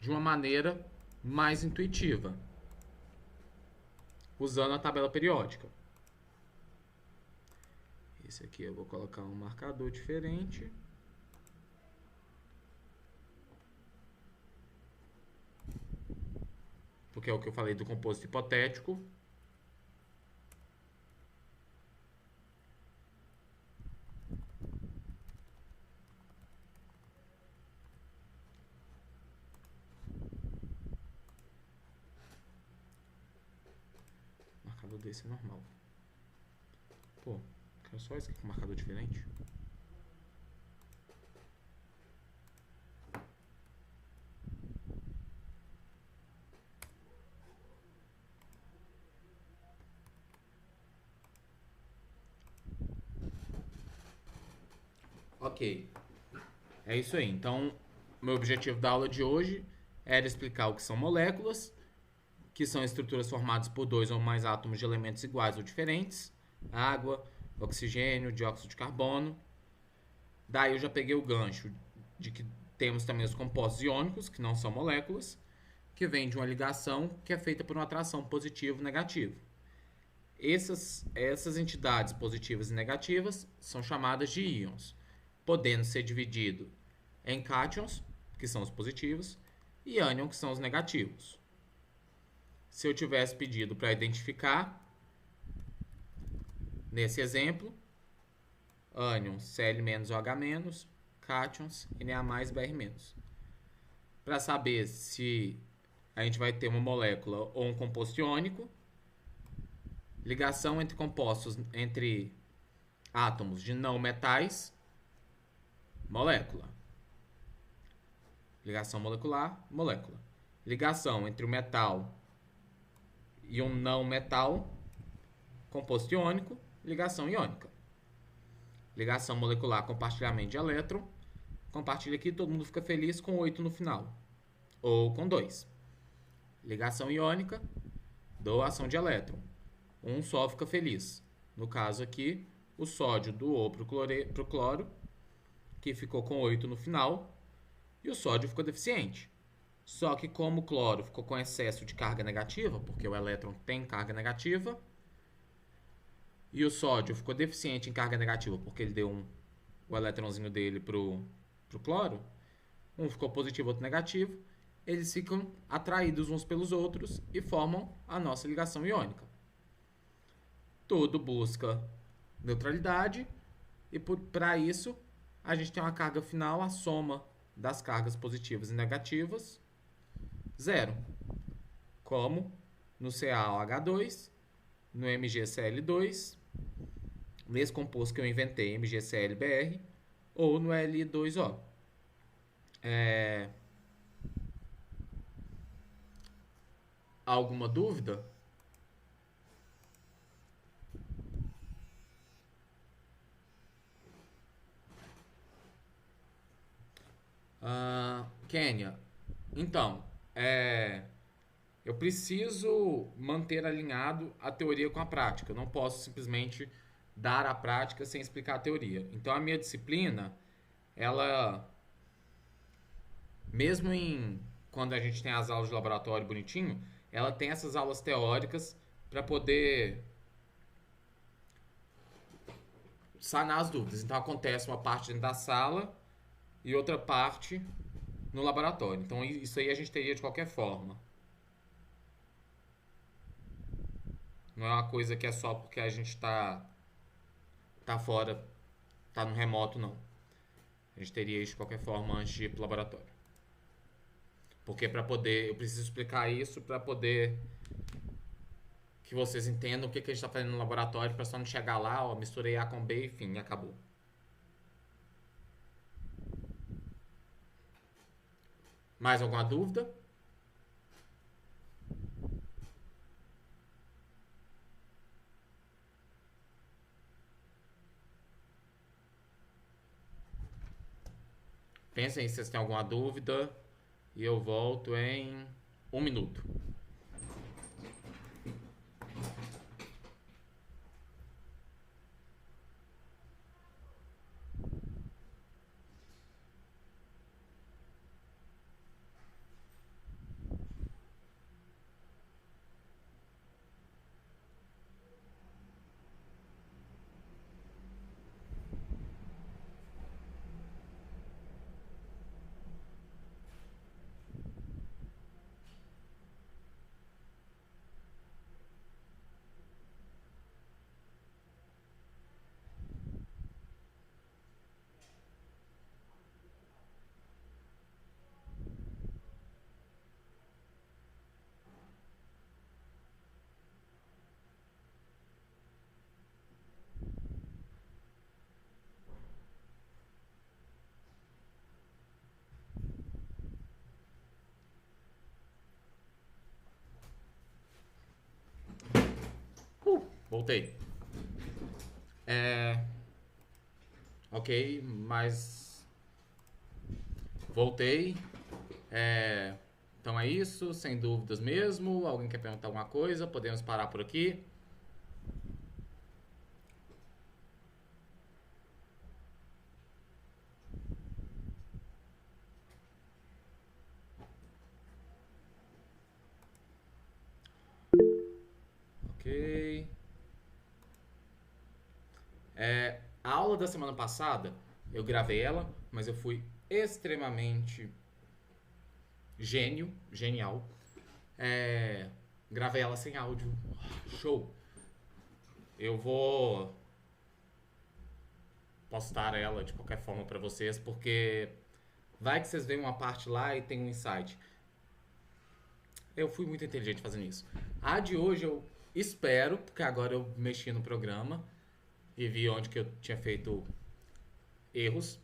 de uma maneira mais intuitiva, usando a tabela periódica. Esse aqui eu vou colocar um marcador diferente. Porque é o que eu falei do composto hipotético. Marcador desse é normal. Pô, quero só esse aqui com marcador diferente. Ok, é isso aí. Então, meu objetivo da aula de hoje era explicar o que são moléculas, que são estruturas formadas por 2 ou mais átomos de elementos iguais ou diferentes, água, oxigênio, dióxido de carbono. Daí eu já peguei o gancho de que temos também os compostos iônicos, que não são moléculas, que vêm de uma ligação que é feita por uma atração positivo e negativo. Essas entidades positivas e negativas são chamadas de íons, podendo ser dividido em cátions, que são os positivos, e ânions, que são os negativos. Se eu tivesse pedido para identificar, nesse exemplo, ânions Cl-OH-, cátions Na+, Br-. Para saber se a gente vai ter uma molécula ou um composto iônico, ligação entre compostos, entre átomos de não metais, molécula. Ligação molecular, molécula. Ligação entre o metal e um não metal, composto iônico, ligação iônica. Ligação molecular, compartilhamento de elétron. Compartilha aqui, todo mundo fica feliz com 8 no final. Ou com 2. Ligação iônica, doação de elétron. Um só fica feliz. No caso aqui, o sódio doou para o cloro, que ficou com 8 no final, e o sódio ficou deficiente. Só que como o cloro ficou com excesso de carga negativa, porque o elétron tem carga negativa, e o sódio ficou deficiente em carga negativa, porque ele deu o elétronzinho dele pro cloro, um ficou positivo, outro negativo, eles ficam atraídos uns pelos outros e formam a nossa ligação iônica. Tudo busca neutralidade, e para isso a gente tem uma carga final, a soma das cargas positivas e negativas, 0. Como no CaOH2, no MgCl2, nesse composto que eu inventei, MgClBr, ou no Li2O. Alguma dúvida? Kênia, então, eu preciso manter alinhado a teoria com a prática. Eu não posso simplesmente dar a prática sem explicar a teoria. Então a minha disciplina, ela, mesmo quando a gente tem as aulas de laboratório bonitinho, ela tem essas aulas teóricas para poder sanar as dúvidas. Então acontece uma parte dentro da sala e outra parte no laboratório. Então isso aí a gente teria de qualquer forma. Não é uma coisa que é só porque a gente tá fora, tá no remoto, não. A gente teria isso de qualquer forma antes de ir pro laboratório. Porque eu preciso explicar isso para poder que vocês entendam o que a gente tá fazendo no laboratório, para só não chegar lá, ó, misturei A com B, enfim, acabou. Mais alguma dúvida? Pensem aí se vocês têm alguma dúvida e eu volto em 1 minuto. Voltei. Ok, mas voltei. Então é isso, sem dúvidas mesmo. Alguém quer perguntar alguma coisa? Podemos parar por aqui. Ok. A aula da semana passada, eu gravei ela, mas eu fui extremamente genial. Gravei ela sem áudio. Show! Eu vou postar ela de qualquer forma pra vocês, porque vai que vocês veem uma parte lá e tem um insight. Eu fui muito inteligente fazendo isso. A de hoje eu espero, porque agora eu mexi no programa e vi onde que eu tinha feito erros.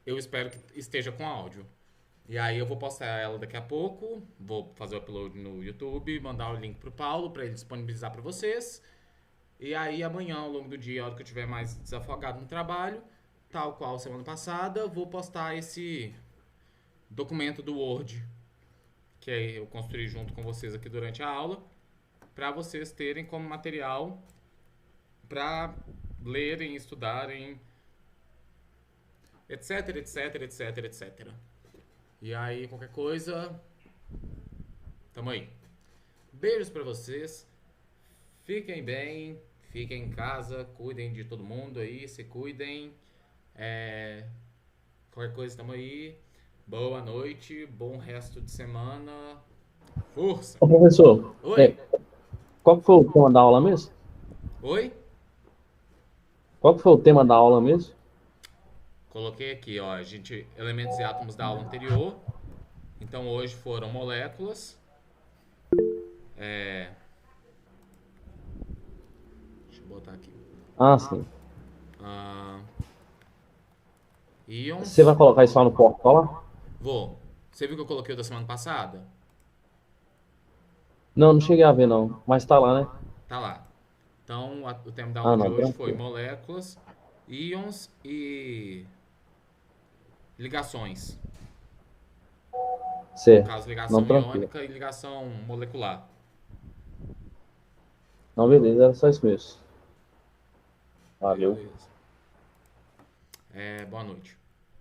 Eu espero que esteja com áudio. E aí eu vou postar ela daqui a pouco, vou fazer o upload no YouTube, mandar o link pro Paulo para ele disponibilizar para vocês. E aí amanhã, ao longo do dia, a hora que eu estiver mais desafogado no trabalho, tal qual semana passada, vou postar esse documento do Word que eu construí junto com vocês aqui durante a aula, para vocês terem como material para lerem, estudarem, etc, etc, etc, etc. E aí, qualquer coisa, tamo aí. Beijos pra vocês. Fiquem bem, fiquem em casa, cuidem de todo mundo aí, se cuidem. Qualquer coisa, tamo aí. Boa noite, bom resto de semana. Força! Ô, professor, Oi? qual que foi o tema da aula mesmo? Oi? Qual que foi o tema da aula mesmo? Coloquei aqui, ó, elementos e átomos da aula anterior. Então hoje foram moléculas. Deixa eu botar aqui. Ah, sim. Íons. Você vai colocar isso lá no portal lá? Vou. Você viu que eu coloquei o da semana passada? Não, não cheguei a ver não, mas tá lá, né? Tá lá. Então o tema da Ah, aula de não, hoje foi tranquilo. moléculas, íons e ligações. No Certo. caso, ligação Não, tranquilo. iônica e ligação molecular. Não, beleza, era só isso mesmo. Valeu. Beleza. Boa noite.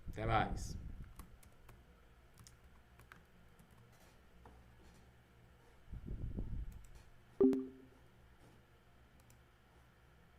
Até mais.